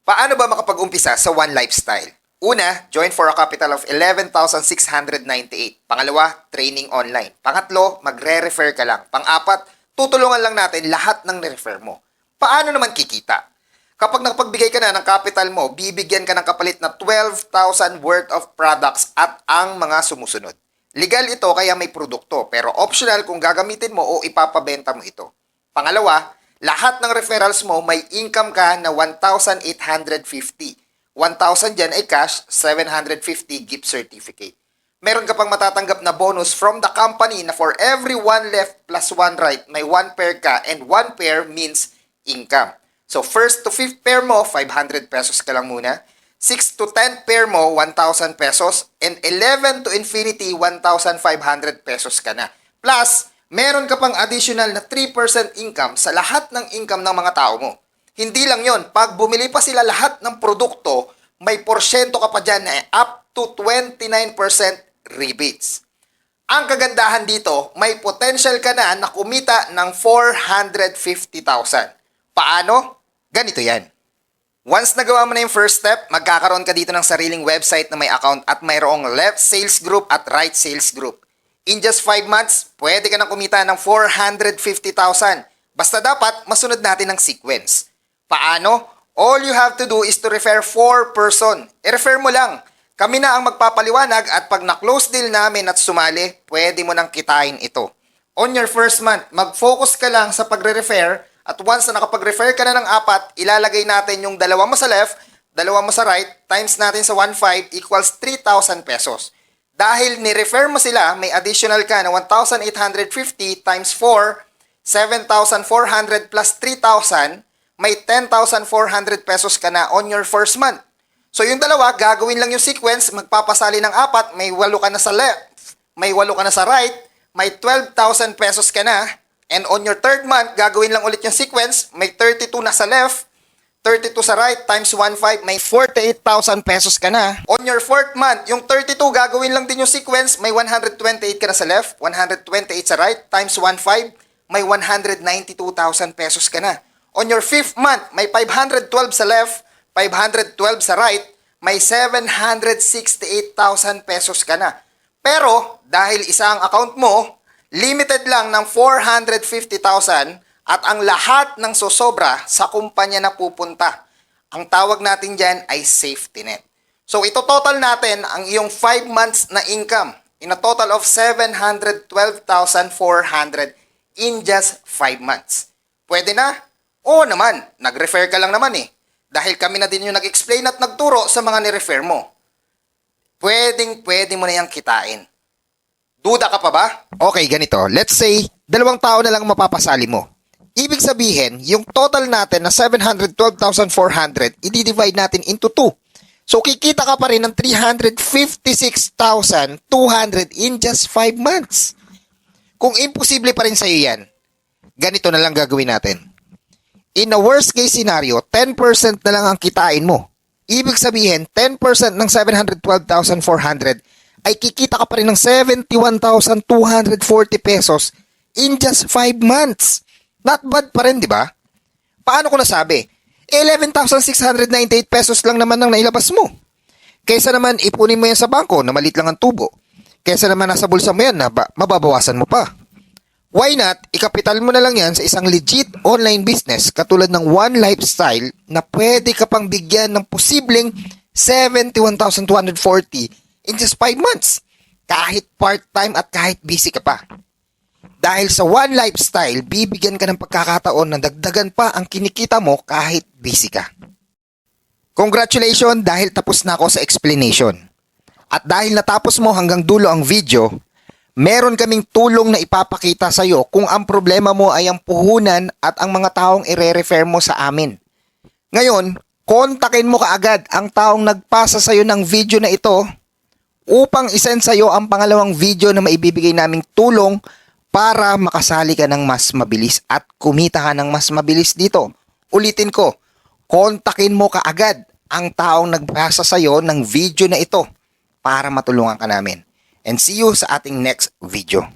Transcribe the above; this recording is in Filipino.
Paano ba makapag-umpisa sa One Lifestyle? Una, join for a capital of 11,698. Pangalawa, training online. Pangatlo, magre-refer ka lang. Pang-apat, tutulungan lang natin lahat ng ni-refer mo. Paano naman kikita? Kapag nakapagbigay ka na ng capital mo, bibigyan ka ng kapalit na 12,000 worth of products at ang mga sumusunod. Legal ito kaya may produkto, pero optional kung gagamitin mo o ipapabenta mo ito. Pangalawa, lahat ng referrals mo may income ka na 1,850. 1,000 dyan ay cash, 750 gift certificate. Meron ka pang matatanggap na bonus from the company na for every one left plus one right, may one pair ka and one pair means income. So first to fifth pair mo, 500 pesos ka lang muna. 6 to 10 pair mo, 1,000 pesos. And 11 to infinity, 1,500 pesos ka na. Plus, meron ka pang additional na 3% income sa lahat ng income ng mga tao mo. Hindi lang yon, pag bumili pa sila lahat ng produkto, may porsyento ka pa dyan na up to 29% rebates. Ang kagandahan dito, may potential ka na kumita ng 450,000. Paano? Ganito yan. Once nagawa mo na yung first step, magkakaroon ka dito ng sariling website na may account at mayroong left sales group at right sales group. In just 5 months, pwede ka nang kumita ng 450,000. Basta dapat masunod natin ang sequence. Paano? All you have to do is to refer 4 person. I-refer mo lang. Kami na ang magpapaliwanag at pag na-close deal namin at sumali, pwede mo nang kitain ito. On your first month, mag-focus ka lang sa pagre-refer at once na nakapag-refer ka na ng 4, ilalagay natin yung 2 mo sa left, 2 mo sa right, times natin sa 1,500 equals 3,000 pesos. Dahil ni-refer mo sila, may additional ka na 1,850 times 4, 7,400 plus 3,000, may 10,400 pesos ka na on your first month. So yung 2, gagawin lang yung sequence, magpapasali ng 4, may 8 ka na sa left, may 8 ka na sa right, may 12,000 pesos ka na, and on your third month, gagawin lang ulit yung sequence, may 32 na sa left, 32 sa right, times 1,500, may 48,000 pesos ka na. On your fourth month, yung 32, gagawin lang din yung sequence, may 128 ka na sa left, 128 sa right, times 1,500, may 192,000 pesos ka na. On your fifth month, may 512 sa left, 512 sa right, may 768,000 pesos ka na. Pero, dahil isa ang account mo, limited lang ng 450,000 at ang lahat ng sosobra sa kumpanya na pupunta. Ang tawag natin dyan ay safety net. So, ito total natin ang iyong 5 months na income in a total of 712,400 in just 5 months. Pwede na? Oo naman, nag-refer ka lang naman eh. Dahil kami na din yung nag-explain at nagturo sa mga ni-refer mo. Pwede mo na yung kitain. Duda ka pa ba? Okay, ganito. Let's say, 2 tao na lang mapapasali mo. Ibig sabihin, yung total natin na 712,400, i-divide natin into 2. So, kikita ka pa rin ng 356,200 in just 5 months. Kung imposible pa rin sa'yo yan, ganito na lang gagawin natin. In a worst case scenario, 10% na lang ang kitain mo. Ibig sabihin, 10% ng 712,400 ay kikita ka pa rin ng 71,240 pesos in just 5 months. Not bad pa rin, di ba? Paano ko nasabi? 11,698 pesos lang naman ang nailabas mo. Kaysa naman ipunin mo yan sa bangko na maliit lang ang tubo. Kaysa naman nasa bulsa mo yan na mababawasan mo pa. Why not, ikapital mo na lang yan sa isang legit online business katulad ng One Lifestyle na pwede ka pang bigyan ng posibleng 71,240 in just 5 months. Kahit part-time at kahit busy ka pa. Dahil sa One Lifestyle, bibigyan ka ng pagkakataon na dagdagan pa ang kinikita mo kahit busy ka. Congratulations dahil tapos na ako sa explanation. At dahil natapos mo hanggang dulo ang video, meron kaming tulong na ipapakita sa iyo kung ang problema mo ay ang puhunan at ang mga taong ire-refer mo sa amin. Ngayon, kontakin mo kaagad ang taong nagpasa sa iyo ng video na ito upang isend sa iyo ang pangalawang video na maibibigay naming tulong para makasali ka ng mas mabilis at kumita ka ng mas mabilis dito. Ulitin ko, kontakin mo kaagad ang taong nagpasa sa iyo ng video na ito para matulungan ka namin. And see you sa ating next video.